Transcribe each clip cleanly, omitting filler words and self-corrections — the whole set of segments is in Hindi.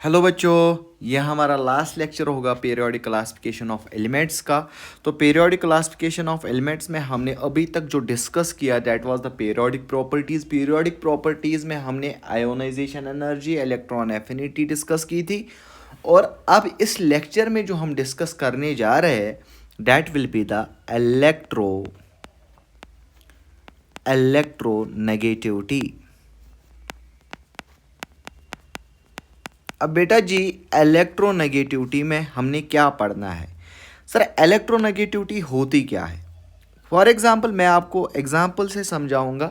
हेलो बच्चों, यह हमारा लास्ट लेक्चर होगा पीरियोडिक क्लासिफिकेशन ऑफ एलिमेंट्स का। तो पीरियोडिक क्लासिफिकेशन ऑफ एलिमेंट्स में हमने अभी तक जो डिस्कस किया that was the periodic properties. Periodic properties में हमने ionisation energy, electron affinity discuss की थी। और अब इस लेक्चर में जो हम डिस्कस करने जा रहे हैं that will be the electronegativity. अब बेटा जी, इलेक्ट्रोनेगेटिविटी में हमने क्या पढ़ना है? सर, इलेक्ट्रोनेगेटिविटी होती क्या है? फॉर एग्जांपल मैं आपको एग्जांपल से समझाऊंगा।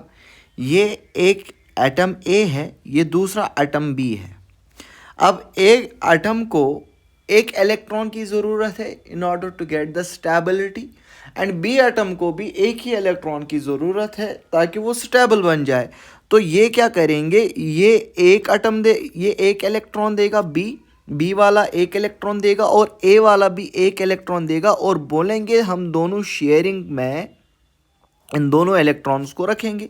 ये एक एटम ए है, ये दूसरा एटम बी है। अब एक एटम को एक इलेक्ट्रॉन की ज़रूरत है in order to get the stability, and B atom को भी एक ही इलेक्ट्रॉन की ज़रूरत है ताकि वो स्टेबल बन जाए। तो ये क्या करेंगे, ये एक इलेक्ट्रॉन देगा, बी वाला एक इलेक्ट्रॉन देगा और ए वाला भी एक इलेक्ट्रॉन देगा, और बोलेंगे हम दोनों शेयरिंग में इन दोनों इलेक्ट्रॉन्स को रखेंगे।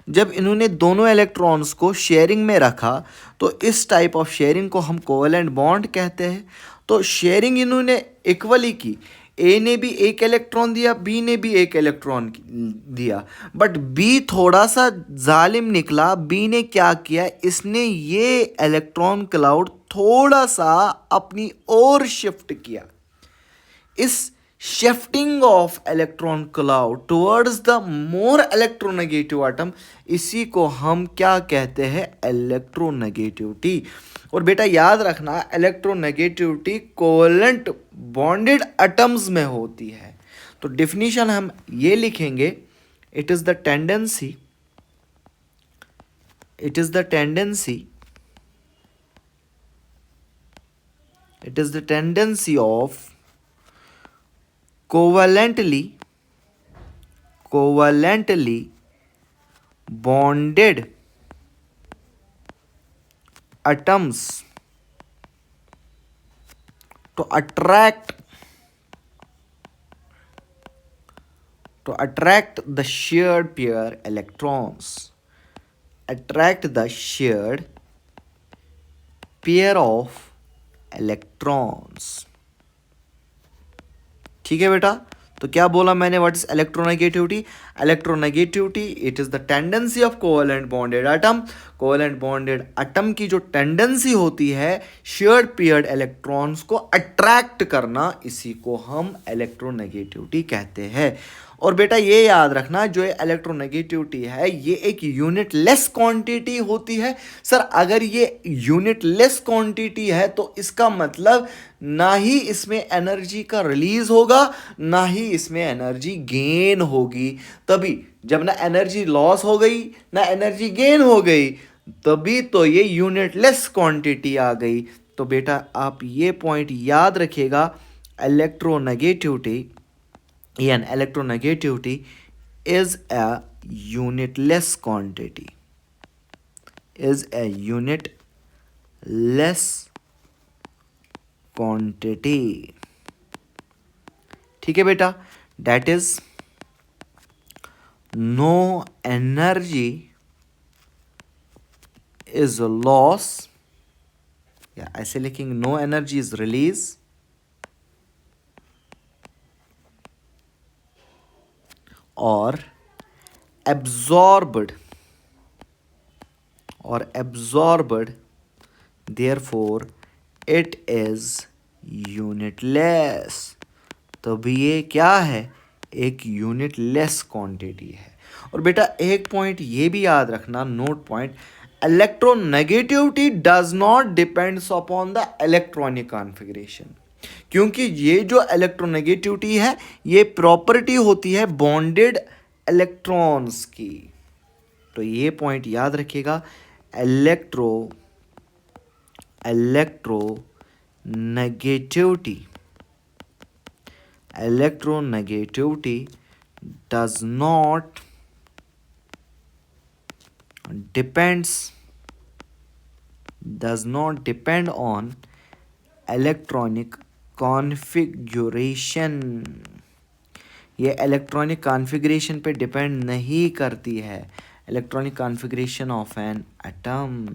जब इन्होंने दोनों इलेक्ट्रॉन्स को शेयरिंग में रखा तो इस टाइप ऑफ शेयरिंग को हम कोवेलेंट बॉन्ड कहते हैं। तो शेयरिंग इन्होंने इक्वली की, ए ने भी एक इलेक्ट्रॉन दिया, बी ने भी एक इलेक्ट्रॉन दिया, बट बी थोड़ा सा जालिम निकला। बी ने क्या किया, इसने ये इलेक्ट्रॉन क्लाउड थोड़ा सा अपनी ओर शिफ्ट किया। इस shifting of electron cloud towards the more electronegative atom, इसी को हम क्या कहते हैं, इलेक्ट्रोनेगेटिविटी। और बेटा याद रखना, इलेक्ट्रोनेगेटिविटी कोवेलेंट बॉन्डेड एटम्स में होती है। तो डिफिनीशन हम ये लिखेंगे, it is the tendency it is the tendency it is the tendency of covalently bonded atoms to attract the shared pair electrons, attract the shared pair of electrons। ठीक है बेटा, तो क्या बोला मैंने, what is electronegativity? Electronegativity, it is the tendency of covalent bonded atom. Covalent bonded atom की जो टेंडेंसी होती है शेयर्ड पेयर्ड इलेक्ट्रॉन्स को अट्रैक्ट करना, इसी को हम इलेक्ट्रोनेगेटिविटी कहते हैं। और बेटा ये याद रखना, जो इलेक्ट्रोनेगेटिविटी है ये एक यूनिट लेस क्वांटिटी होती है। सर, अगर ये यूनिट लेस क्वांटिटी है तो इसका मतलब ना ही इसमें एनर्जी का रिलीज होगा, ना ही इसमें एनर्जी गेन होगी। तभी जब ना एनर्जी लॉस हो गई ना एनर्जी गेन हो गई, तभी तो ये यूनिट लेस क्वांटिटी आ गई। तो बेटा आप ये पॉइंट याद रखिएगा, electronegativity is a unitless quantity, is a unitless quantity। ठीक है बेटा, that is no energy is loss, या ऐसे लिखेंगे, no energy is release or absorbed, therefore it is unitless। तो भी ये क्या है, एक यूनिटलेस क्वांटिटी है। और बेटा एक पॉइंट ये भी याद रखना, note point, electronegativity does not depends upon the electronic configuration. क्योंकि ये जो इलेक्ट्रोनेगेटिविटी है ये प्रॉपर्टी होती है बॉन्डेड इलेक्ट्रॉन्स की। तो ये पॉइंट याद रखिएगा, electronegativity does not depend on electronic configuration. ये इलेक्ट्रॉनिक कॉन्फ़िगरेशन पे डिपेंड नहीं करती है, electronic configuration of an atom.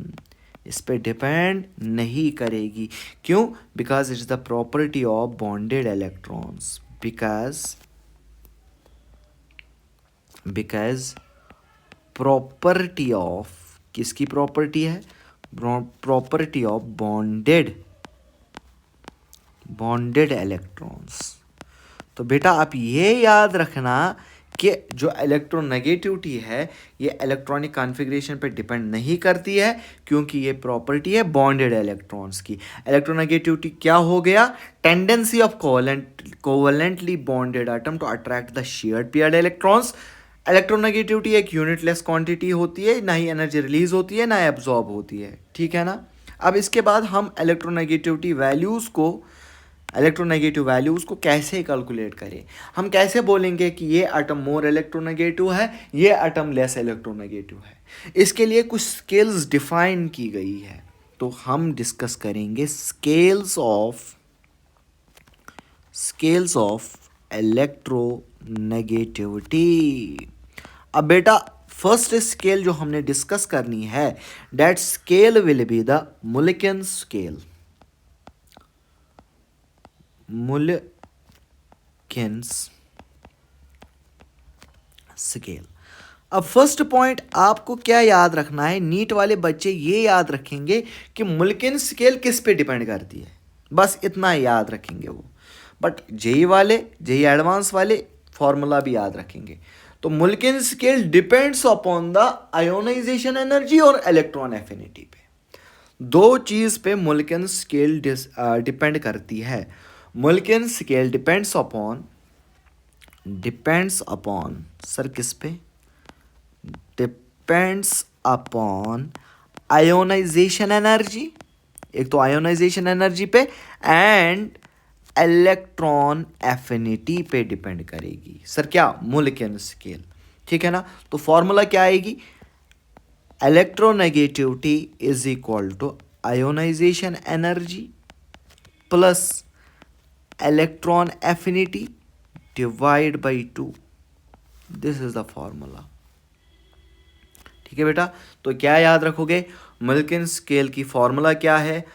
इस पे डिपेंड नहीं करेगी। क्यों? Because it is the property of bonded electrons. Because property of, किसकी प्रॉपर्टी है? Property of bonded electrons. तो बेटा आप ये याद रखना कि जो इलेक्ट्रोनेगेटिविटी है ये इलेक्ट्रॉनिक कॉन्फ़िगरेशन पे डिपेंड नहीं करती है, क्योंकि ये प्रॉपर्टी है बॉन्डेड इलेक्ट्रॉन्स की। इलेक्ट्रोनेगेटिविटी क्या हो गया? Tendency of covalently bonded atom to attract the shared paired electrons. Electronegativity एक यूनिटलेस क्वांटिटी होती है, ना ही एनर्जी रिलीज होती है ना एब्जॉर्ब होती है, ठीक है ना। अब इसके बाद हम इलेक्ट्रोनेगेटिव वैल्यूज़ को कैसे कैलकुलेट करें? हम कैसे बोलेंगे कि ये एटम मोर इलेक्ट्रोनेगेटिव है, ये एटम लेस इलेक्ट्रोनेगेटिव है? इसके लिए कुछ स्केल्स डिफाइन की गई है, तो हम डिस्कस करेंगे स्केल्स ऑफ इलेक्ट्रोनेगेटिविटी। अब बेटा फर्स्ट स्केल जो हमने डिस्कस करनी है, that scale will be the Mulliken scale. अब फर्स्ट पॉइंट आपको क्या याद रखना है, नीट वाले बच्चे ये याद रखेंगे कि मुल्किन स्केल किस पे डिपेंड करती है, बस इतना याद रखेंगे वो। बट जेई एडवांस वाले फॉर्मूला भी याद रखेंगे। तो Mulliken scale depends upon the ionisation energy और इलेक्ट्रॉन एफिनिटी पे। दो चीज़ पे मुल्किन स्केल डिपेंड करती है। Mulliken scale depends upon sir किस पे? डिपेंड्स अपॉन आयोनाइजेशन एनर्जी, एक तो आयोनाइजेशन एनर्जी पे एंड इलेक्ट्रॉन एफिनिटी पे डिपेंड करेगी। सर क्या? मुल्किन स्केल, ठीक है ना। तो फॉर्मूला क्या आएगी? Electronegativity is equal to ionisation energy plus electron affinity divide by 2। This is the formula, ठीक है बेटा। तो क्या याद रखोगे? मुल्किन स्केल की फॉर्मूला क्या है?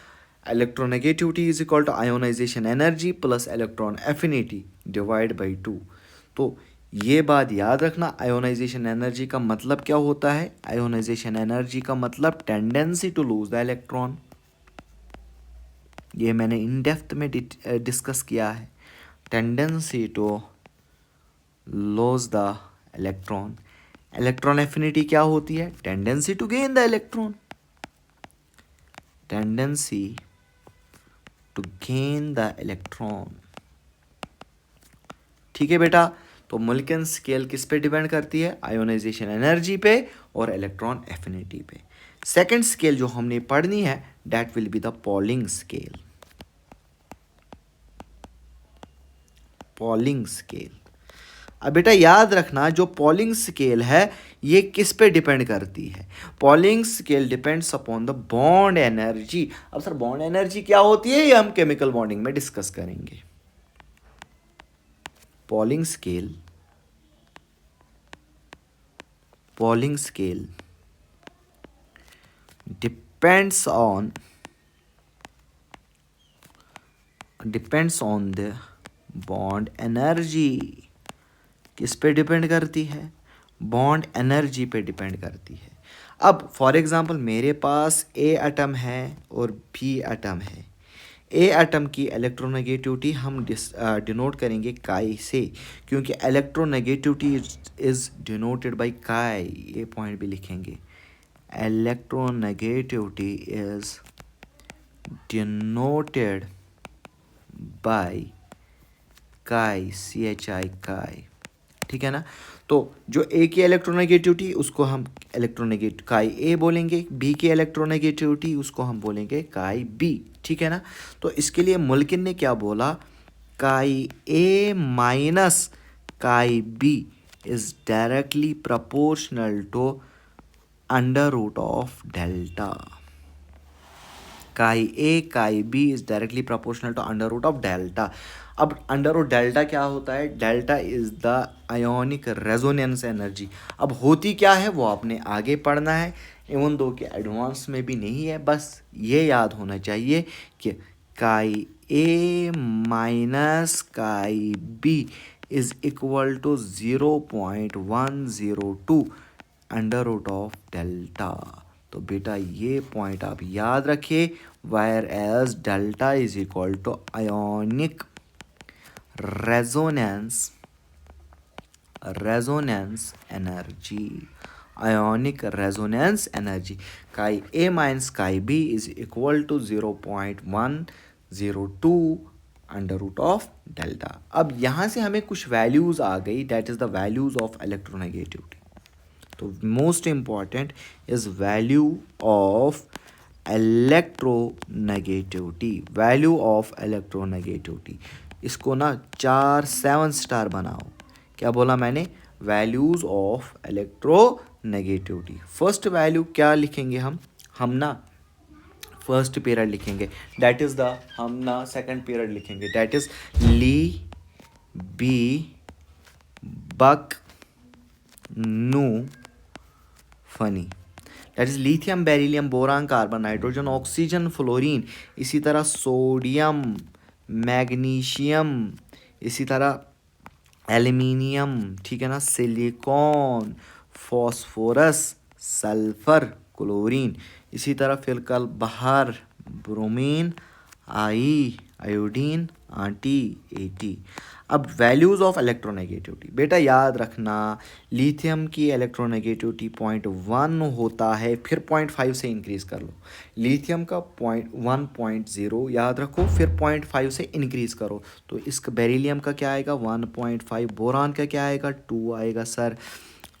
Electronegativity is equal to ionisation energy plus electron affinity divide by 2। तो ये बात याद रखना, आयोनाइजेशन एनर्जी का मतलब क्या होता है? आयोनाइजेशन एनर्जी का मतलब tendency to lose the electron. ये मैंने इन डेप्थ में डिस्कस किया है। Tendency to lose the electron. Electron affinity क्या होती है? Tendency to gain the electron. Tendency to gain the electron, ठीक है बेटा। तो मुल्किन स्केल किस पे डिपेंड करती है? आयोनाइजेशन एनर्जी पे और इलेक्ट्रॉन एफिनिटी पे। सेकंड स्केल जो हमने पढ़नी है, that will be the polling scale. Polling scale. अब बेटा याद रखना, जो पॉलिंग स्केल है ये किस पे डिपेंड करती है? Polling scale depends upon the bond energy. अब सर बॉन्ड एनर्जी क्या होती है, ये हम केमिकल बॉन्डिंग में डिस्कस करेंगे। Polling scale depends on the bond energy. किस पे डिपेंड करती है? बॉन्ड एनर्जी पे डिपेंड करती है। अब फॉर एग्जांपल मेरे पास ए एटम है और बी एटम है। ए एटम की इलेक्ट्रोनेगेटिविटी हम डिनोट करेंगे काई से, क्योंकि इलेक्ट्रोनेगेटिविटी इज डिनोटेड बाय काई। ये पॉइंट भी लिखेंगे, इलेक्ट्रोनेगेटिविटी इज डिनोटेड बाय काई, CHI काई, ठीक है ना। तो जो ए की इलेक्ट्रोनेगेटिविटी उसको हम इलेक्ट्रोनेगेटिव काई ए बोलेंगे, बी की इलेक्ट्रोनेगेटिविटी उसको हम बोलेंगे काई बी, ठीक है ना। तो इसके लिए मुल्किन ने क्या बोला? Chi A minus chi B is directly proportional to under root of delta. Chi A chi B is directly proportional to under root of delta. अब अंडर रूट डेल्टा क्या होता है? Delta is the ionic resonance energy. अब होती क्या है वो आपने आगे पढ़ना है, इवन दो के एडवांस में भी नहीं है, बस ये याद होना चाहिए कि chi A minus chi B is equal to 0.102 under root of delta. तो बेटा ये पॉइंट आप याद रखिए, whereas delta is equal to ionic resonance energy, ionic resonance energy chi A minus chi B is equal to 0.102 under root of delta. अब यहाँ से हमें कुछ वैल्यूज़ आ गई, that is the values of electronegativity. तो most important is value of electronegativity, value of electronegativity. इसको ना 7 स्टार बनाओ। क्या बोला मैंने? Values of electronegativity. First value क्या लिखेंगे हम ना फर्स्ट पीरियड लिखेंगे, दैट इज द, हम ना सेकंड पीरियड लिखेंगे, दैट इज ली बी बक नू funny, that is lithium beryllium boron carbon nitrogen oxygen fluorine, इसी तरह सोडियम मैग्नीशियम, इसी तरह एल्यूमिनियम, ठीक है ना, सिलिकॉन, फॉस्फोरस, सल्फर, क्लोरीन, इसी तरह फिर कल बाहर ब्रोमीन, आयोडीन, आंटी, एटी। अब वैल्यूज़ ऑफ इलेक्ट्रोनेगेटिविटी बेटा याद रखना, लिथियम की इलेक्ट्रोनेगेटिविटी 0.1 होता है, फिर 0.5 से इंक्रीज़ कर लो। लिथियम का 1.0 याद रखो, फिर 0.5 से इंक्रीज़ करो, तो इसका बेरिलियम का क्या आएगा? 1.5, बोरान का क्या आएगा? 2 आएगा सर,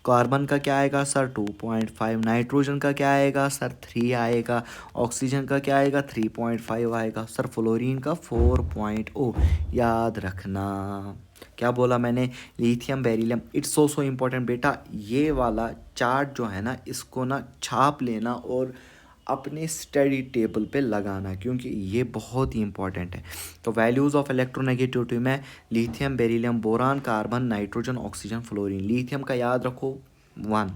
कार्बन का क्या आएगा सर? 2.5, नाइट्रोजन का क्या आएगा सर? 3 आएगा, ऑक्सीजन का क्या आएगा? 3.5 आएगा सर, फ्लोरीन का 4.0। याद रखना क्या बोला मैंने? Lithium beryllium, it's so important बेटा। ये वाला चार्ट जो है ना, इसको ना छाप लेना और अपने स्टडी टेबल पे लगाना, क्योंकि ये बहुत ही इंपॉर्टेंट है। तो वैल्यूज़ ऑफ इलेक्ट्रोनेगेटिविटी में lithium beryllium boron carbon nitrogen oxygen fluorine. Lithium का याद रखो 1,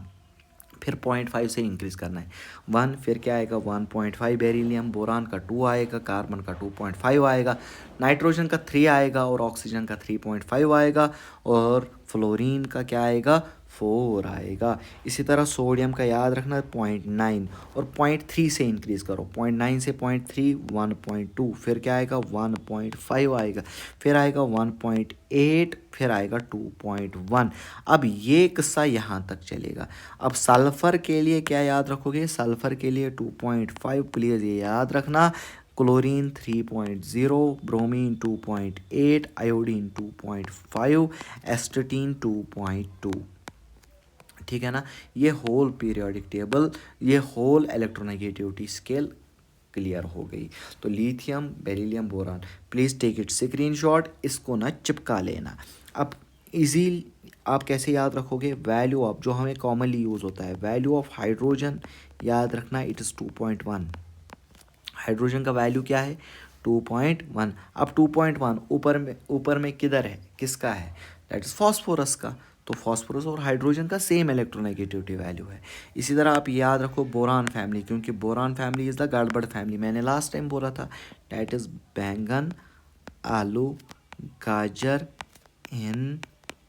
फिर 0.5 से इंक्रीज़ करना है 1, फिर क्या आएगा? 1.5 बेरिलियम, बोरान का 2 आएगा, कार्बन का 2.5 आएगा, नाइट्रोजन का 3 आएगा और ऑक्सीजन का 3.5 आएगा, और फ्लोरीन का क्या आएगा? 4 आएगा। इसी तरह सोडियम का याद रखना 0.9 और 0.3 से इंक्रीज़ करो, 0.9 से 0.3 1.2, फिर क्या आएगा? 1.5 आएगा, फिर आएगा 1.8, फिर आएगा 2.1। अब ये किस्सा यहाँ तक चलेगा। अब सल्फ़र के लिए क्या याद रखोगे? सल्फ़र के लिए 2.5 प्लीज़ ये याद रखना, क्लोरीन 3.0, ब्रोमीन 2.8, आयोडीन 2.5, एस्टेटीन 2.2। ठीक है ना, ये होल पीरियोडिक टेबल, ये होल इलेक्ट्रोनेगेटिविटी स्केल क्लियर हो गई। तो lithium beryllium boron, please take it screenshot, इसको ना चिपका लेना। अब इजी आप कैसे याद रखोगे? वैल्यू ऑफ, जो हमें कॉमनली यूज़ होता है, वैल्यू ऑफ हाइड्रोजन याद रखना, इट इज़ 2.1। हाइड्रोजन का वैल्यू क्या है? 2.1। अब 2.1 ऊपर में किधर है? किसका है? दैट इज़ फॉस्फोरस का। तो फॉस्फोरस और हाइड्रोजन का सेम इलेक्ट्रोनेगेटिविटी वैल्यू है। इसी तरह आप याद रखो बोरान फैमिली, क्योंकि बोरान फैमिली इज़ द गड़बड़ फैमिली, मैंने लास्ट टाइम बोला था, दैट इज़ बैंगन, आलू, गाजर, इन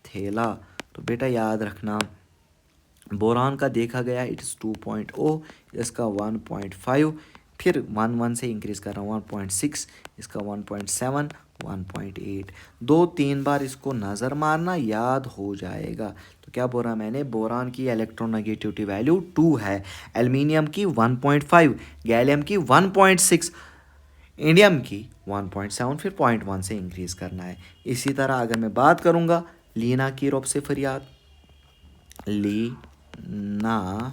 थेला। तो बेटा याद रखना, बोरान का देखा गया इट इज़ 2.0, इसका 1.5, फिर 1 से इंक्रीज़ कर रहा हूँ 1.6, इसका 1.7, 1.8, 2-3 बार इसको नज़र मारना, याद हो जाएगा। तो क्या बोला मैंने? बोरान की इलेक्ट्रोनेगेटिविटी वैल्यू 2 है, एल्युमिनियम की 1.5, गैलियम की 1.6, इंडियम की 1.7, फिर 0.1 से इंक्रीज़ करना है। इसी तरह अगर मैं बात करूँगा लीना की रब से फरियाद, लीना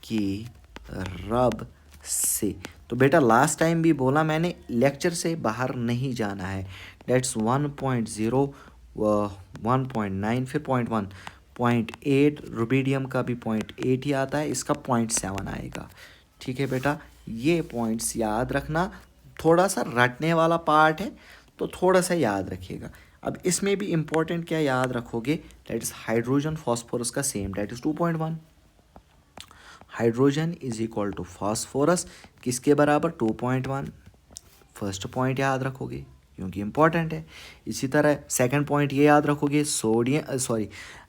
की रब से, तो बेटा लास्ट टाइम भी बोला मैंने, लेक्चर से बाहर नहीं जाना है। डेट्स 1.0, 1.9, फिर 0.1, 0.8, रुबीडियम का भी 0.8 ही आता है, इसका 0.7 आएगा। ठीक है बेटा, ये पॉइंट्स याद रखना, थोड़ा सा रटने वाला पार्ट है तो थोड़ा सा याद रखिएगा। अब इसमें भी इम्पोर्टेंट क्या याद रखोगे, दैट इज हाइड्रोजन फॉस्फोरस का same, that is 2.1। Hydrogen is equal to phosphorus किसके बराबर, 2.1। फर्स्ट पॉइंट याद रखोगे क्योंकि इंपॉर्टेंट है। इसी तरह सेकंड पॉइंट ये याद रखोगे,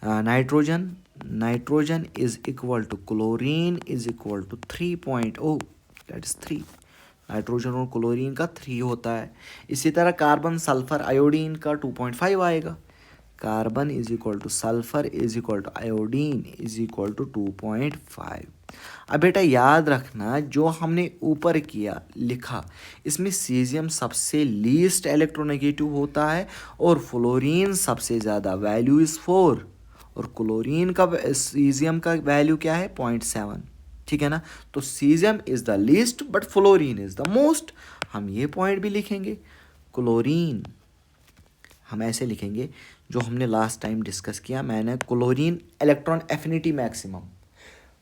nitrogen is equal to chlorine is equal to 3.0, that is 3। Nitrogen और क्लोरीन का 3 होता है। इसी तरह कार्बन सल्फर आयोडीन का 2.5 आएगा। Carbon is equal to sulphur is equal to iodine is equal to 2.5। अब बेटा याद रखना, जो हमने ऊपर किया लिखा, इसमें सीजियम सबसे लीस्ट इलेक्ट्रोनेगेटिव होता है और फ्लोरीन सबसे ज़्यादा, वैल्यू इज़ 4, और क्लोरीन का सीजियम का वैल्यू क्या है, 0.7। ठीक है ना। तो caesium is the least but fluorine is the most. हम ये पॉइंट भी लिखेंगे। क्लोरीन हम ऐसे लिखेंगे जो हमने लास्ट टाइम डिस्कस किया, मैंने chlorine electron affinity maximum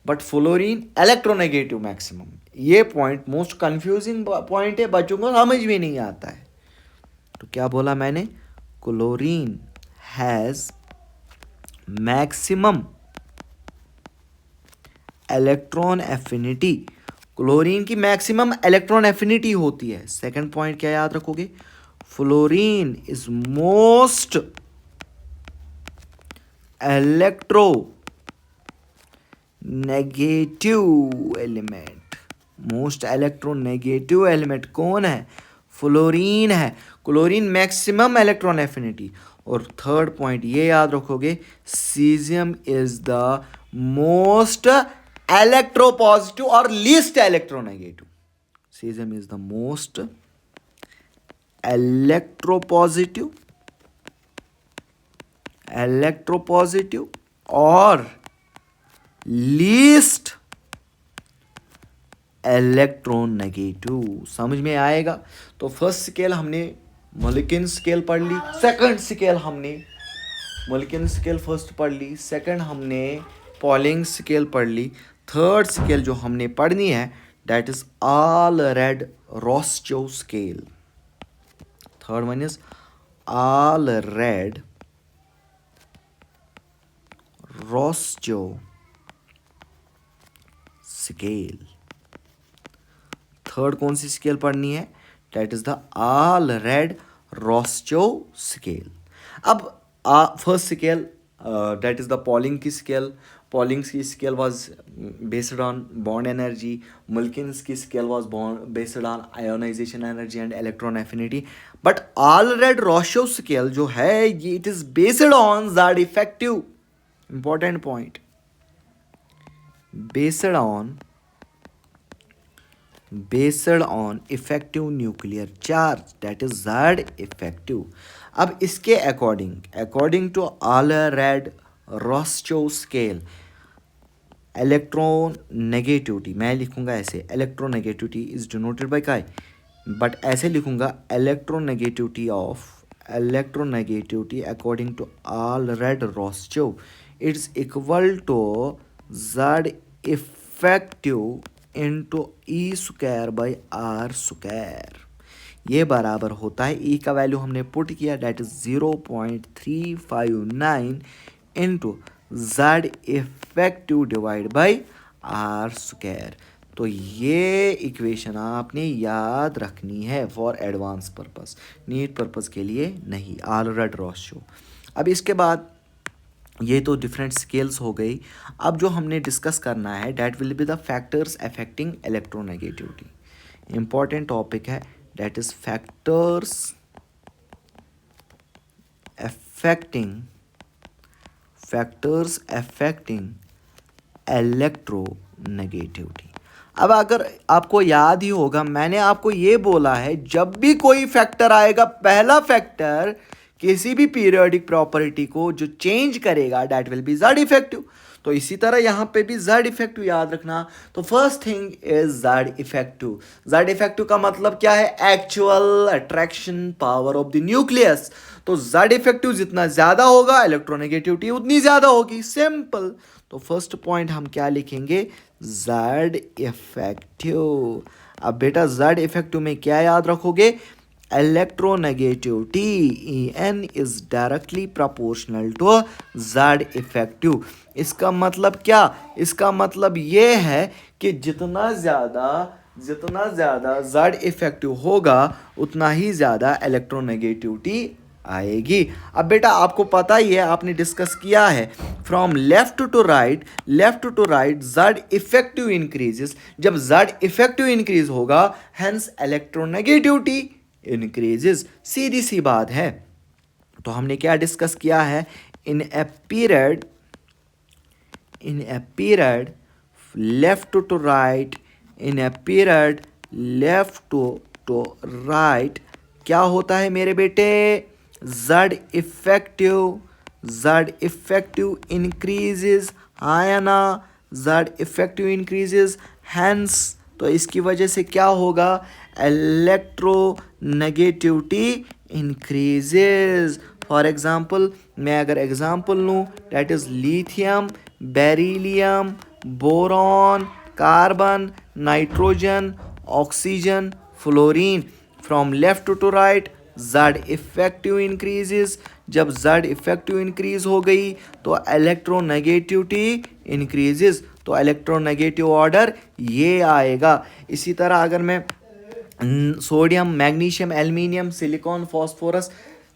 but fluorine electronegative maximum. ये पॉइंट मोस्ट कंफ्यूजिंग पॉइंट है, बच्चों को समझ में नहीं आता है। तो क्या बोला मैंने, chlorine has maximum electron affinity, chlorine की मैक्सिमम इलेक्ट्रॉन एफिनिटी होती है। सेकंड पॉइंट क्या याद रखोगे, fluorine is most electronegative element. Most electronegative element कौन है, फ्लोरीन है। Chlorine maximum electron affinity. और थर्ड पॉइंट ये याद रखोगे, caesium is the most electropositive और least electronegative. Caesium is the most electropositive और लीस्ट इलेक्ट्रोनेगेटिव। समझ में आएगा। तो फर्स्ट स्केल हमने मोलिकिन स्केल पढ़ ली, सेकंड स्केल हमने मोलिकिन स्केल फर्स्ट पढ़ ली, सेकंड हमने पॉलिंग स्केल पढ़ ली, थर्ड स्केल जो हमने पढ़नी है that is Allred-Roschow scale. Third one is Allred-Roschow scale. Third कौन सी स्केल पढ़नी है, that is the Allred-Roschow scale. अब first scale that is the Pauling की स्केल। पॉलिंग्स की scale was based on bond energy, Mulliken's की scale was based on ionisation energy and electron affinity. But Allred-Roschow scale जो है ये it is based on Z effective, important point, based on effective nuclear charge, that is Z effective। अब इसके according to Allred-Roschow scale, electron negativity मैं लिखूंगा ऐसे, electronegativity is denoted by chi, but ऐसे लिखूंगा electronegativity according to Allred-Roschow it's equal to Z effective into E² ये बराबर होता है, E का वैल्यू हमने पुट किया that is 0.359 into Z effective divide by R²। तो ये इक्वेशन आपने याद रखनी है for advance purpose, NEET purpose के लिए नहीं। Allred-Roschow। अब इसके बाद ये तो डिफरेंट स्केल्स हो गई। अब जो हमने डिस्कस करना है that will be the factors affecting electronegativity. Important topic है, that is factors affecting electronegativity. अब अगर आपको याद ही होगा मैंने आपको ये बोला है, जब भी कोई फैक्टर आएगा, पहला फैक्टर किसी भी पीरियोडिक प्रॉपर्टी को जो चेंज करेगा that will be Z effective. तो इसी तरह यहाँ पे भी Z इफेक्टिव याद रखना। तो first thing is Z effective. Z effective का मतलब क्या है, actual attraction power of the nucleus. तो Z इफेक्टिव जितना ज़्यादा होगा इलेक्ट्रोनेगेटिविटी उतनी ज़्यादा होगी, सिंपल। तो फर्स्ट पॉइंट हम क्या लिखेंगे, Z इफेक्टिव। अब बेटा Z इफेक्टिव में क्या याद रखोगे, electronegativity En is directly proportional to Z effective. इसका मतलब क्या, इसका मतलब ये है कि जितना ज़्यादा Z इफेक्टिव होगा उतना ही ज़्यादा इलेक्ट्रोनेगेटिविटी आएगी। अब बेटा आपको पता ही है, आपने डिस्कस किया है, from left to right Z effective increases. जब Z इफेक्टिव इंक्रीज होगा हेंस इलेक्ट्रोनेगेटिविटी इंक्रीजेस। सीधी सी बात है। तो हमने क्या डिस्कस किया है, in a period left to right, in a period left to right क्या होता है मेरे बेटे, Z इफेक्टिव इंक्रीजेस, आया ना, Z इफेक्टिव इंक्रीजेस, हैंस तो इसकी वजह से क्या होगा, इलेक्ट्रोनेगेटिविटी इंक्रीजेस। फॉर एग्जाम्पल मैं अगर एग्जाम्पल लूँ, that is lithium, beryllium, boron, carbon, nitrogen, oxygen, fluorine. From left to right Z effective increases. जब Z इफेक्टिव इंक्रीज हो गई तो इलेक्ट्रोनेगेटिविटी इंक्रीजेस, तो इलेक्ट्रोनेगेटिव ऑर्डर ये आएगा। इसी तरह अगर मैं sodium, magnesium, aluminium, silicon, phosphorus,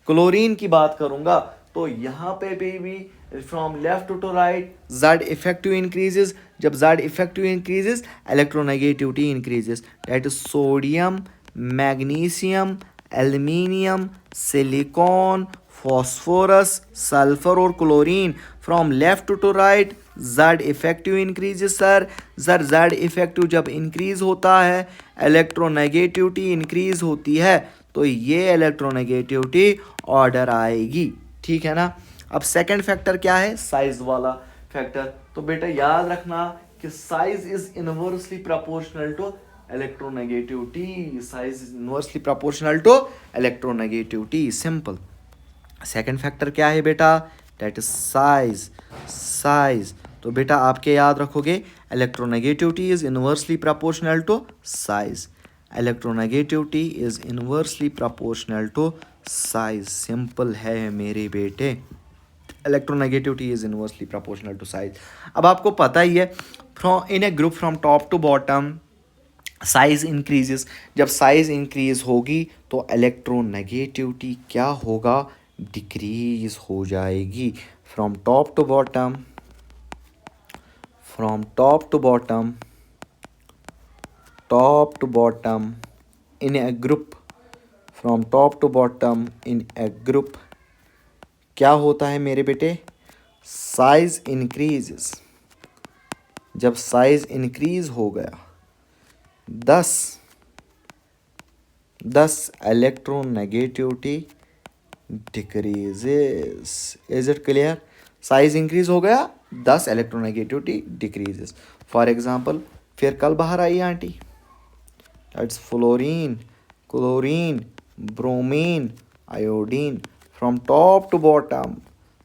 chlorine की बात करूंगा तो यहाँ पे भी from left to right Z effective increases. जब Z effective increases electronegativity increases, that is sodium, magnesium, aluminium, silicon, phosphorus, sulphur और chlorine. From left to right Z effective increases sir. Z effective जब इंक्रीज होता है इलेक्ट्रोनेगेटिविटी इंक्रीज होती है, तो ये इलेक्ट्रोनेगेटिविटी ऑर्डर आएगी। ठीक है ना। अब सेकंड फैक्टर क्या है, साइज वाला फैक्टर। तो बेटा याद रखना कि size is inversely proportional to electronegativity. Size is inversely proportional to electronegativity, simple. Second factor क्या है बेटा, दैट इज साइज। तो बेटा आपके याद रखोगे electronegativity is inversely proportional to size. Electronegativity is inversely proportional to size, simple है मेरे बेटे। Electronegativity is inversely proportional to size. अब आपको पता ही है, from in a group from top to bottom size increases. जब साइज इंक्रीज होगी तो इलेक्ट्रोनेगेटिविटी क्या होगा, डिक्रीज हो जाएगी। From top to bottom in a group, from top to bottom in a group क्या होता है मेरे बेटे, साइज इंक्रीजेस। जब साइज इंक्रीज हो गया 10 electronegativity decreases. Is it clear. Size increase हो गया 10 इलेक्ट्रोनेगेटिविटी डिक्रीजेस। फॉर एग्जांपल फिर कल बाहर आई आंटी, that's fluorine, chlorine, bromine, iodine. From top to bottom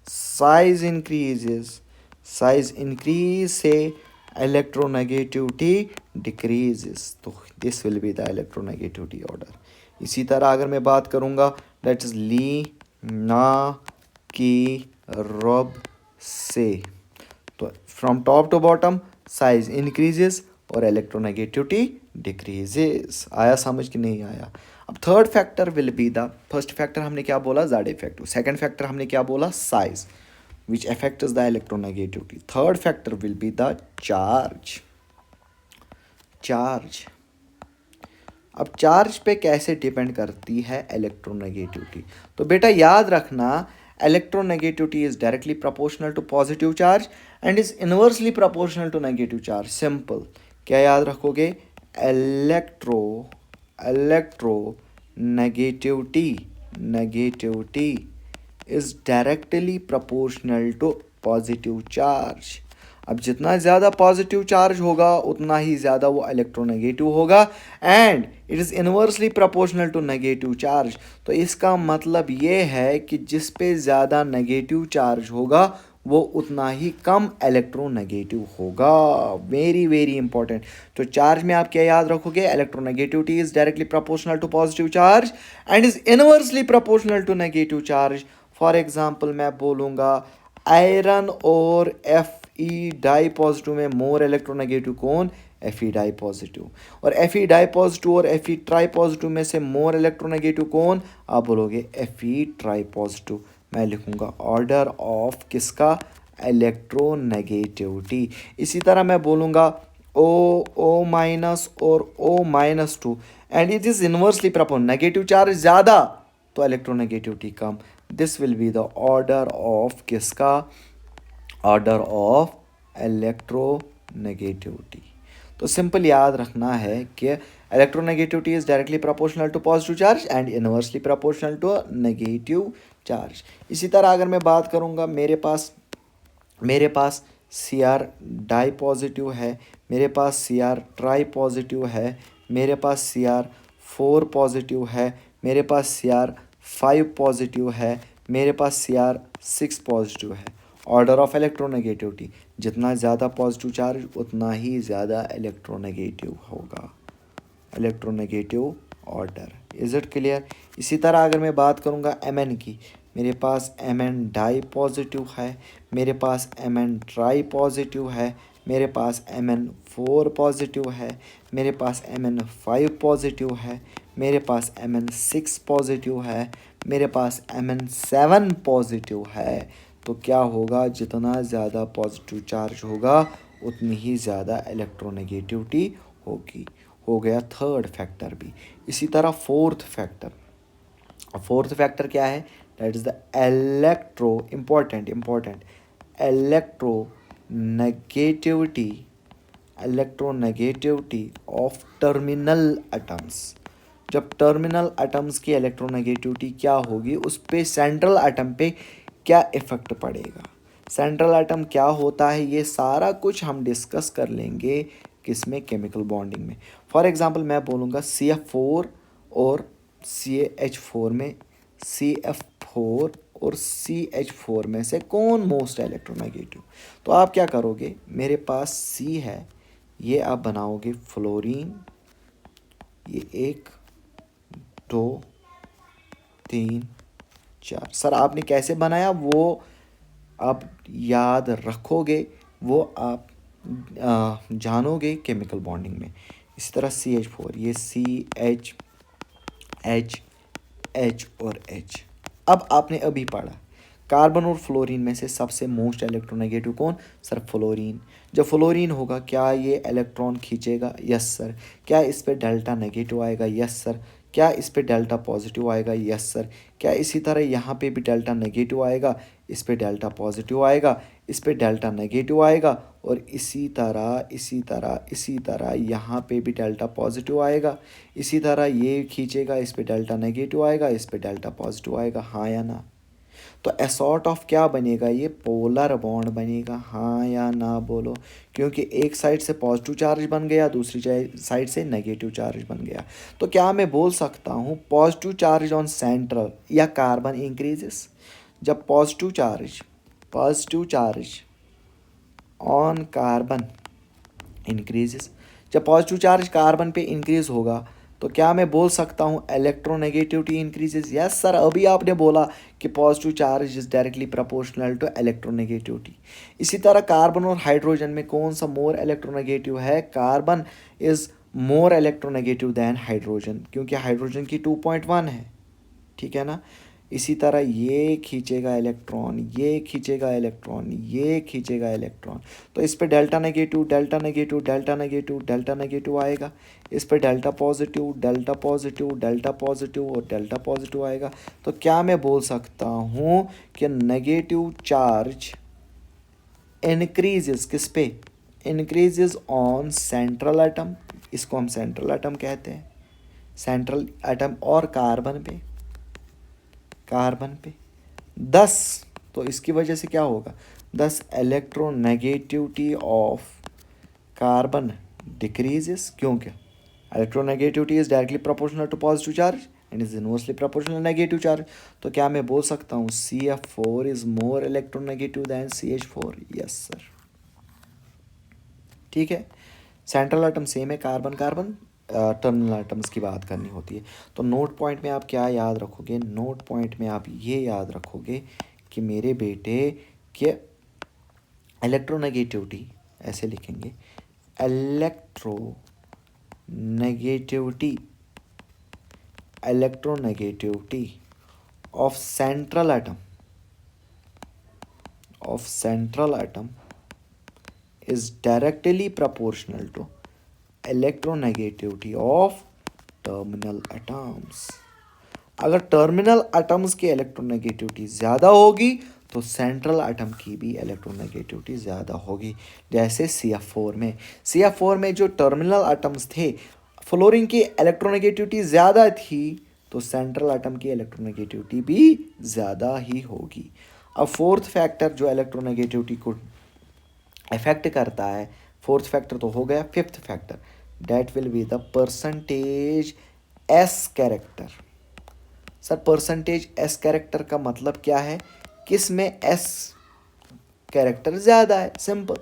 size increases, size increase से इलेक्ट्रोनेगेटिविटी डिक्रीजेस, तो this will be the electronegativity order. इसी तरह अगर मैं बात करूँगा, दैट इज ली ना की रब से, तो from top to bottom size increases और इलेक्ट्रोनेगेटिविटी डिक्रीजेस। आया समझ कि नहीं आया। अब third factor will be the, first factor हमने क्या बोला, Z इफेक्टिव। सेकंड फैक्टर हमने क्या बोला, size, which affects the electronegativity. Third factor will be the charge. अब चार्ज पे कैसे डिपेंड करती है इलेक्ट्रोनेगेटिविटी, तो बेटा याद रखना electronegativity is directly proportional to positive charge and is inversely proportional to negative charge. Simple, क्या याद रखोगे, negativity is directly proportional to positive charge. अब जितना ज़्यादा पॉजिटिव चार्ज होगा उतना ही ज़्यादा वो इलेक्ट्रोनेगेटिव होगा and it is inversely proportional to negative charge. तो इसका मतलब ये है कि जिस पे ज़्यादा नेगेटिव चार्ज होगा वो उतना ही कम इलेक्ट्रोनेगेटिव होगा। Very very important. तो चार्ज में आप क्या याद रखोगे, electronegativity is directly proportional to positive charge and is inversely proportional to negative charge. For example मैं बोलूँगा आयरन और Fe डाई पॉजिटिव में मोर इलेक्ट्रोनेगेटिव कौन, Fe डाई पॉजिटिव। और Fe डाई पॉजिटिव और Fe ट्राई पॉजिटिव में से मोर इलेक्ट्रोनेगेटिव कौन, आप बोलोगे Fe ट्राई पॉजिटिव। मैं लिखूंगा ऑर्डर ऑफ किसका, इलेक्ट्रोनेगेटिविटी। इसी तरह मैं बोलूँगा O माइनस और O-2 and it is inversely proportional, negative charge ज़्यादा तो इलेक्ट्रोनेगेटिविटी कम। This will be the order of किसका, ऑर्डर ऑफ इलेक्ट्रोनेगेटिविटी। तो सिंपल याद रखना है कि electronegativity is directly proportional to positive charge and inversely proportional to negative charge. इसी तरह अगर मैं बात करूँगा, मेरे पास Cr डाई पॉजिटिव है, मेरे पास Cr ट्राई पॉजिटिव है, मेरे पास Cr4 पॉजिटिव है, मेरे पास Cr5 पॉजिटिव है, मेरे पास Cr6 पॉजिटिव है। ऑर्डर ऑफ इलेक्ट्रोनेगेटिविटी, जितना ज़्यादा पॉजिटिव चार्ज उतना ही ज़्यादा इलेक्ट्रोनेगेटिव होगा, electronegative order. Is it clear. इसी तरह अगर मैं बात करूँगा Mn की, मेरे पास Mn डाई पॉजिटिव है, मेरे पास Mn ट्राई पॉजिटिव है, मेरे पास Mn4 पॉजिटिव है, मेरे पास Mn5 पॉजिटिव है, मेरे पास Mn6 पॉजिटिव है, मेरे पास Mn7 पॉजिटिव है। तो क्या होगा, जितना ज़्यादा पॉजिटिव चार्ज होगा उतनी ही ज़्यादा इलेक्ट्रोनेगेटिविटी होगी। हो गया थर्ड फैक्टर भी। इसी तरह फोर्थ फैक्टर क्या है, that is the important electronegativity of terminal atoms. जब टर्मिनल एटम्स की इलेक्ट्रोनेगेटिविटी क्या होगी, उस पे सेंट्रल एटम पे क्या इफ़ेक्ट पड़ेगा। सेंट्रल एटम क्या होता है, ये सारा कुछ हम डिस्कस कर लेंगे किसमें, केमिकल बॉन्डिंग में। फॉर एग्जांपल मैं बोलूँगा CF4 और CH4 में, CF4 और CH4 में से कौन मोस्ट इलेक्ट्रोनेगेटिव। तो आप क्या करोगे, मेरे पास C है, ये आप बनाओगे फ्लोरीन, ये 1 2 3 4। सर आपने कैसे बनाया वो आप याद रखोगे, वो आप जानोगे केमिकल बॉन्डिंग में। इसी तरह CH4, ये CH H H और H। अब आपने अभी पढ़ा कार्बन और फ्लोरीन में से सबसे मोस्ट इलेक्ट्रोनेगेटिव कौन, सर फ्लोरीन। जब फ्लोरीन होगा क्या ये इलेक्ट्रॉन खींचेगा, यस सर। क्या इस पे डेल्टा नेगेटिव आएगा, यस सर। क्या इस पे डेल्टा पॉजिटिव आएगा, यस सर। क्या इसी तरह यहाँ पे भी डेल्टा नेगेटिव आएगा, इस पे डेल्टा पॉजिटिव आएगा, इस पे डेल्टा नेगेटिव आएगा, और इसी तरह यहाँ पे भी डेल्टा पॉजिटिव आएगा। इसी तरह ये खींचेगा, इस पे डेल्टा नेगेटिव आएगा, इस पे डेल्टा पॉजिटिव आएगा, हाँ या ना। तो ए सॉर्ट ऑफ क्या बनेगा, ये पोलर बॉन्ड बनेगा, हाँ या ना बोलो। क्योंकि एक साइड से पॉजिटिव चार्ज बन गया, दूसरी साइड से नेगेटिव चार्ज बन गया। तो क्या मैं बोल सकता हूँ पॉजिटिव चार्ज ऑन सेंट्रल या कार्बन इंक्रीजेस। जब positive charge on carbon increases, जब पॉजिटिव चार्ज कार्बन पे इंक्रीज होगा तो क्या मैं बोल सकता हूँ इलेक्ट्रोनेगेटिविटी इंक्रीजेस। यस सर, अभी आपने बोला कि positive charge is directly proportional to electronegativity. इसी तरह कार्बन और हाइड्रोजन में कौन सा मोर इलेक्ट्रोनेगेटिव है, carbon is more electronegative than hydrogen, क्योंकि हाइड्रोजन की 2.1 है, ठीक है ना। इसी तरह ये खींचेगा इलेक्ट्रॉन, ये खींचेगा इलेक्ट्रॉन, ये खींचेगा इलेक्ट्रॉन। तो इस पे delta negative delta negative delta negative delta negative आएगा, इस पे delta positive delta positive delta positive और डेल्टा पॉजिटिव आएगा। तो क्या मैं बोल सकता हूँ कि नेगेटिव चार्ज इंक्रीजेस किस पे, इंक्रीजेस ऑन सेंट्रल एटम, इसको हम सेंट्रल एटम कहते हैं, सेंट्रल एटम और कार्बन पे 10। तो इसकी वजह से क्या होगा, 10 इलेक्ट्रोनेगेटिविटी ऑफ कार्बन डिक्रीजेस, क्योंकि electronegativity is directly proportional to positive charge and is inversely proportional negative charge. तो क्या मैं बोल सकता हूँ CF4 is more electronegative than CH4? Yes sir. ठीक है, सेंट्रल आइटम सेम है, कार्बन कार्बन, टर्मिनल आइटम्स की बात करनी होती है। तो नोट पॉइंट में आप क्या याद रखोगे? नोट पॉइंट में आप ये याद रखोगे कि मेरे बेटे कि इलेक्ट्रोनेगेटिविटी ऐसे लिखेंगे, electronegativity of central item is directly proportional to electronegativity of terminal atoms। अगर टर्मिनल एटम्स की इलेक्ट्रोनेगेटिविटी ज़्यादा होगी तो सेंट्रल एटम की भी इलेक्ट्रोनेगेटिविटी ज़्यादा होगी। जैसे CF4 में जो टर्मिनल एटम्स थे, फ्लोरीन की इलेक्ट्रोनेगेटिविटी ज़्यादा थी तो सेंट्रल एटम की इलेक्ट्रोनेगेटिविटी भी ज़्यादा ही होगी। अब फोर्थ फैक्टर जो इलेक्ट्रोनेगेटिविटी को इफेक्ट करता है, फोर्थ फैक्टर तो हो गया, fifth factor that will be the percentage S character. Sir percentage S character का मतलब क्या है? किस में एस कैरेक्टर ज़्यादा है? सिंपल,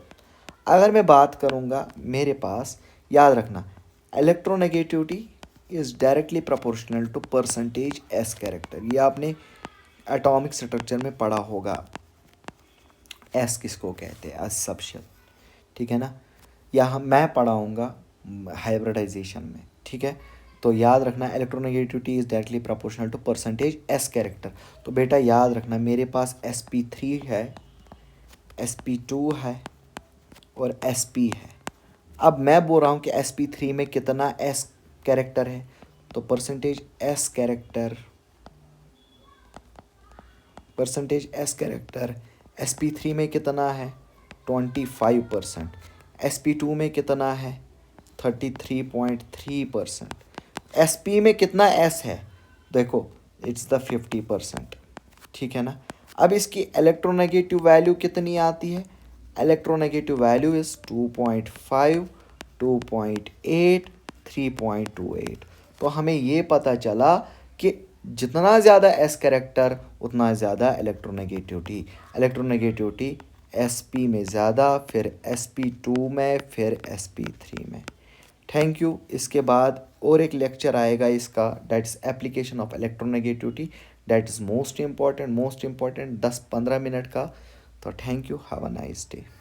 अगर मैं बात करूँगा, मेरे पास याद रखना electronegativity is directly proportional to percentage S character. ये आपने एटॉमिक स्ट्रक्चर में पढ़ा होगा, एस किसको कहते हैं, एस सबशेल, ठीक है ना, या मैं पढ़ाऊँगा हाइब्रिडाइजेशन में, ठीक है। तो याद रखना electronegativity is directly proportional to percentage S character. तो बेटा याद रखना मेरे पास sp3 है, sp2 है और sp है। अब मैं बोल रहा हूँ कि sp3 में कितना s कैरेक्टर है, तो परसेंटेज s कैरेक्टर sp3 में कितना है? 25%। sp2 में कितना है? 33.3%। sp में कितना s है? देखो इट्स द 50%, ठीक है ना। अब इसकी इलेक्ट्रोनेगेटिव वैल्यू कितनी आती है? Electronegative value is 2.5, 2.8, 3.28। तो हमें ये पता चला कि जितना ज़्यादा एस कैरेक्टर उतना ज़्यादा इलेक्ट्रोनेगेटिविटी sp में ज़्यादा, फिर sp2 में, फिर sp3 में। Thank you. इसके बाद और एक लेक्चर आएगा इसका, that is application of electronegativity, that is most important 10-15 minute का। तो thank you, have a nice day.